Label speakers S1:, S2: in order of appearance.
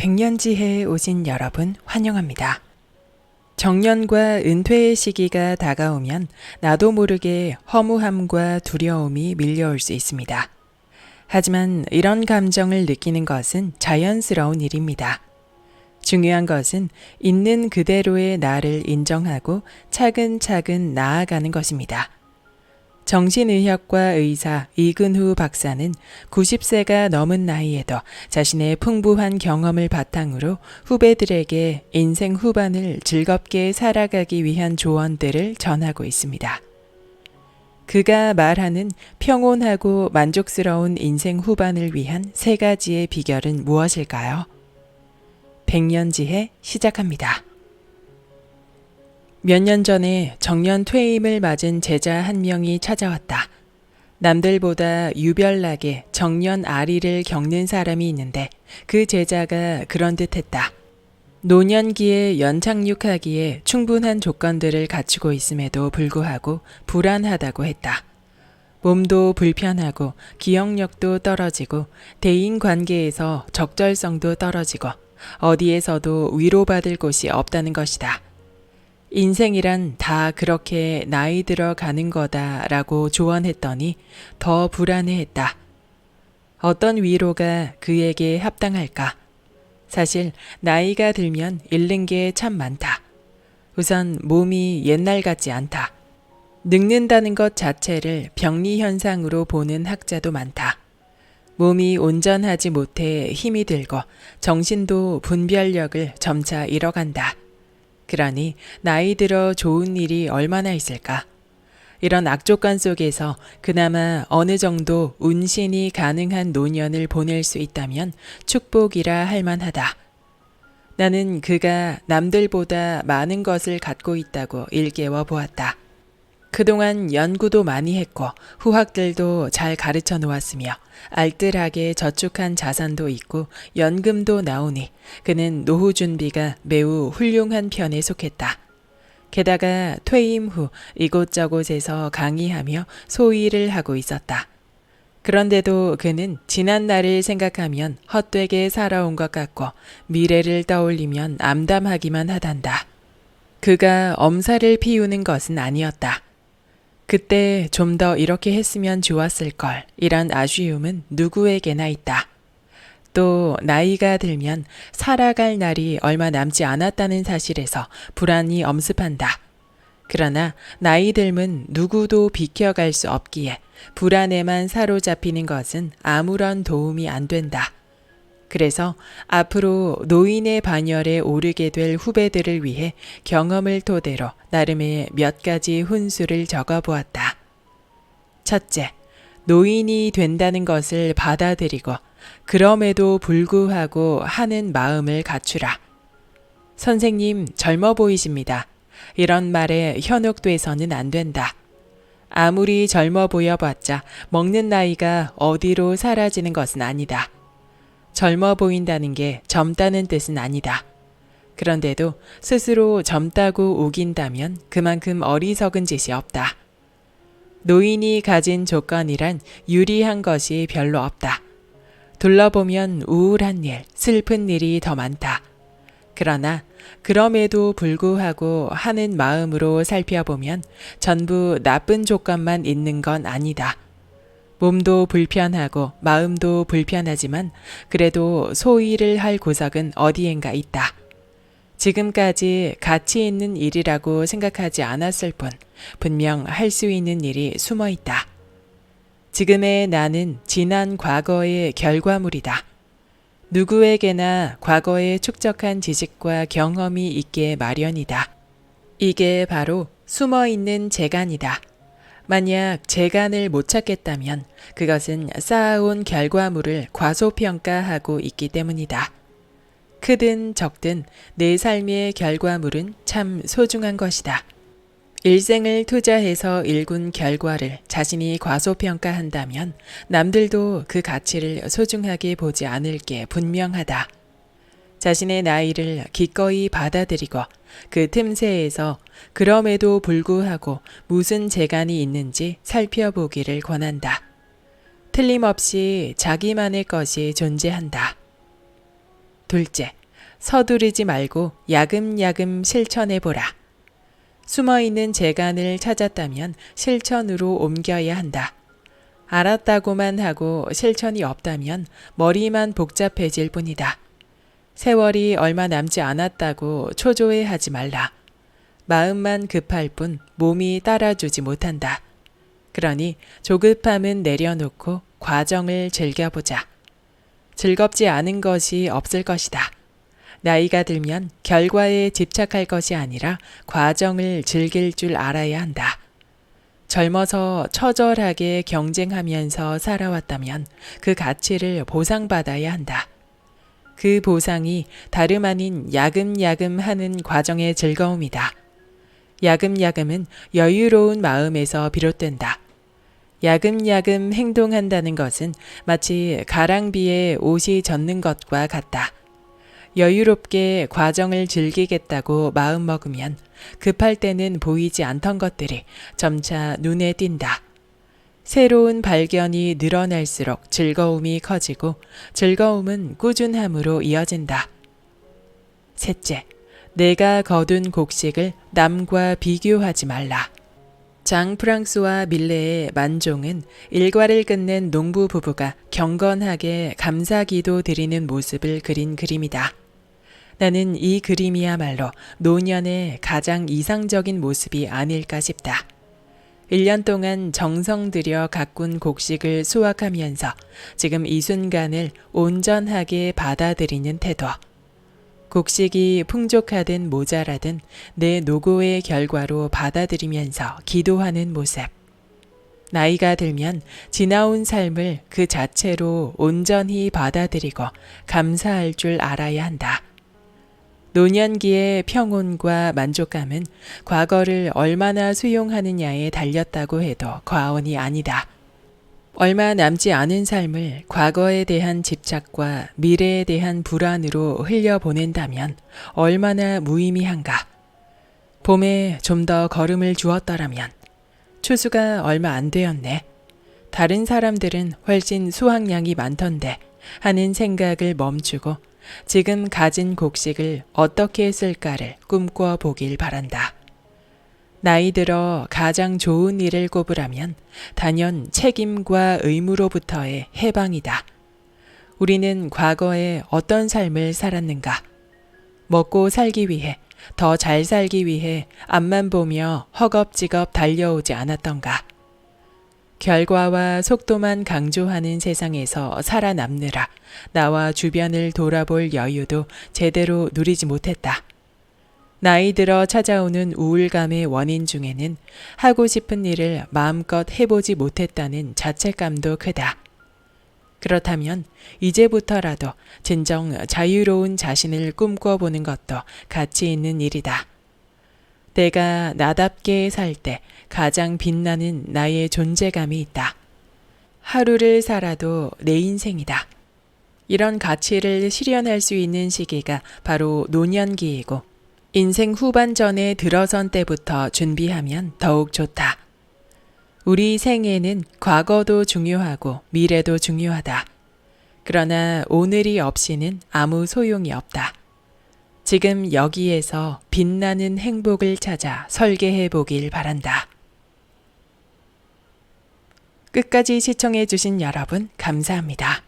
S1: 백년지혜에 오신 여러분 환영합니다. 정년과 은퇴의 시기가 다가오면 나도 모르게 허무함과 두려움이 밀려올 수 있습니다. 하지만 이런 감정을 느끼는 것은 자연스러운 일입니다. 중요한 것은 있는 그대로의 나를 인정하고 차근차근 나아가는 것입니다. 정신의학과 의사 이근후 박사는 90세가 넘은 나이에도 자신의 풍부한 경험을 바탕으로 후배들에게 인생 후반을 즐겁게 살아가기 위한 조언들을 전하고 있습니다. 그가 말하는 평온하고 만족스러운 인생 후반을 위한 3가지의 비결은 무엇일까요? 백년지혜 시작합니다. 몇 년 전에 정년 퇴임을 맞은 제자 한 명이 찾아왔다. 남들보다 유별나게 정년 아리를 겪는 사람이 있는데 그 제자가 그런 듯했다. 노년기에 연착륙하기에 충분한 조건들을 갖추고 있음에도 불구하고 불안하다고 했다. 몸도 불편하고 기억력도 떨어지고 대인관계에서 적절성도 떨어지고 어디에서도 위로받을 곳이 없다는 것이다. 인생이란 다 그렇게 나이 들어 가는 거다라고 조언했더니 더 불안해했다. 어떤 위로가 그에게 합당할까? 사실 나이가 들면 잃는 게 참 많다. 우선 몸이 옛날 같지 않다. 늙는다는 것 자체를 병리 현상으로 보는 학자도 많다. 몸이 온전하지 못해 힘이 들고 정신도 분별력을 점차 잃어간다. 그러니 나이 들어 좋은 일이 얼마나 있을까? 이런 악조건 속에서 그나마 어느 정도 운신이 가능한 노년을 보낼 수 있다면 축복이라 할 만하다. 나는 그가 남들보다 많은 것을 갖고 있다고 일깨워 보았다. 그동안 연구도 많이 했고 후학들도 잘 가르쳐 놓았으며 알뜰하게 저축한 자산도 있고 연금도 나오니 그는 노후 준비가 매우 훌륭한 편에 속했다. 게다가 퇴임 후 이곳저곳에서 강의하며 소일을 하고 있었다. 그런데도 그는 지난 날을 생각하면 헛되게 살아온 것 같고 미래를 떠올리면 암담하기만 하단다. 그가 엄살을 피우는 것은 아니었다. 그때 좀 더 이렇게 했으면 좋았을걸 이런 아쉬움은 누구에게나 있다. 또 나이가 들면 살아갈 날이 얼마 남지 않았다는 사실에서 불안이 엄습한다. 그러나 나이 들면 누구도 비켜갈 수 없기에 불안에만 사로잡히는 것은 아무런 도움이 안 된다. 그래서 앞으로 노인의 반열에 오르게 될 후배들을 위해 경험을 토대로 나름의 몇 가지 훈수를 적어보았다. 첫째, 노인이 된다는 것을 받아들이고 그럼에도 불구하고 하는 마음을 갖추라. 선생님, 젊어 보이십니다. 이런 말에 현혹돼서는 안 된다. 아무리 젊어 보여봤자 먹는 나이가 어디로 사라지는 것은 아니다. 젊어 보인다는 게 젊다는 뜻은 아니다. 그런데도 스스로 젊다고 우긴다면 그만큼 어리석은 짓이 없다. 노인이 가진 조건이란 유리한 것이 별로 없다. 둘러보면 우울한 일, 슬픈 일이 더 많다. 그러나 그럼에도 불구하고 하는 마음으로 살펴보면 전부 나쁜 조건만 있는 건 아니다. 몸도 불편하고 마음도 불편하지만 그래도 소일을 할 구석은 어디엔가 있다. 지금까지 가치 있는 일이라고 생각하지 않았을 뿐 분명 할 수 있는 일이 숨어 있다. 지금의 나는 지난 과거의 결과물이다. 누구에게나 과거에 축적한 지식과 경험이 있게 마련이다. 이게 바로 숨어 있는 재간이다. 만약 재간을 못 찾겠다면 그것은 쌓아온 결과물을 과소평가하고 있기 때문이다. 크든 적든 내 삶의 결과물은 참 소중한 것이다. 일생을 투자해서 일군 결과를 자신이 과소평가한다면 남들도 그 가치를 소중하게 보지 않을 게 분명하다. 자신의 나이를 기꺼이 받아들이고 그 틈새에서 그럼에도 불구하고 무슨 재간이 있는지 살펴보기를 권한다. 틀림없이 자기만의 것이 존재한다. 둘째, 서두르지 말고 야금야금 실천해보라. 숨어있는 재간을 찾았다면 실천으로 옮겨야 한다. 알았다고만 하고 실천이 없다면 머리만 복잡해질 뿐이다. 세월이 얼마 남지 않았다고 초조해하지 말라. 마음만 급할 뿐 몸이 따라주지 못한다. 그러니 조급함은 내려놓고 과정을 즐겨보자. 즐겁지 않은 것이 없을 것이다. 나이가 들면 결과에 집착할 것이 아니라 과정을 즐길 줄 알아야 한다. 젊어서 처절하게 경쟁하면서 살아왔다면 그 가치를 보상받아야 한다. 그 보상이 다름 아닌 야금야금 하는 과정의 즐거움이다. 야금야금은 여유로운 마음에서 비롯된다. 야금야금 행동한다는 것은 마치 가랑비에 옷이 젖는 것과 같다. 여유롭게 과정을 즐기겠다고 마음먹으면 급할 때는 보이지 않던 것들이 점차 눈에 띈다. 새로운 발견이 늘어날수록 즐거움이 커지고 즐거움은 꾸준함으로 이어진다. 셋째, 내가 거둔 곡식을 남과 비교하지 말라. 장 프랑스와 밀레의 만종은 일과를 끝낸 농부 부부가 경건하게 감사기도 드리는 모습을 그린 그림이다. 나는 이 그림이야말로 노년의 가장 이상적인 모습이 아닐까 싶다. 1년 동안 정성 들여 가꾼 곡식을 수확하면서 지금 이 순간을 온전하게 받아들이는 태도. 곡식이 풍족하든 모자라든 내 노고의 결과로 받아들이면서 기도하는 모습. 나이가 들면 지나온 삶을 그 자체로 온전히 받아들이고 감사할 줄 알아야 한다. 노년기의 평온과 만족감은 과거를 얼마나 수용하느냐에 달렸다고 해도 과언이 아니다. 얼마 남지 않은 삶을 과거에 대한 집착과 미래에 대한 불안으로 흘려보낸다면 얼마나 무의미한가. 봄에 좀 더 걸음을 주었더라면 추수가 얼마 안 되었네. 다른 사람들은 훨씬 수확량이 많던데 하는 생각을 멈추고 지금 가진 곡식을 어떻게 쓸까를 꿈꿔 보길 바란다. 나이 들어 가장 좋은 일을 꼽으라면 단연 책임과 의무로부터의 해방이다. 우리는 과거에 어떤 삶을 살았는가? 먹고 살기 위해, 더 잘 살기 위해 앞만 보며 허겁지겁 달려오지 않았던가? 결과와 속도만 강조하는 세상에서 살아남느라 나와 주변을 돌아볼 여유도 제대로 누리지 못했다. 나이 들어 찾아오는 우울감의 원인 중에는 하고 싶은 일을 마음껏 해보지 못했다는 자책감도 크다. 그렇다면 이제부터라도 진정 자유로운 자신을 꿈꿔보는 것도 가치 있는 일이다. 내가 나답게 살 때 가장 빛나는 나의 존재감이 있다. 하루를 살아도 내 인생이다. 이런 가치를 실현할 수 있는 시기가 바로 노년기이고 인생 후반전에 들어선 때부터 준비하면 더욱 좋다. 우리 생애는 과거도 중요하고 미래도 중요하다. 그러나 오늘이 없이는 아무 소용이 없다. 지금 여기에서 빛나는 행복을 찾아 설계해 보길 바란다. 끝까지 시청해 주신 여러분 감사합니다.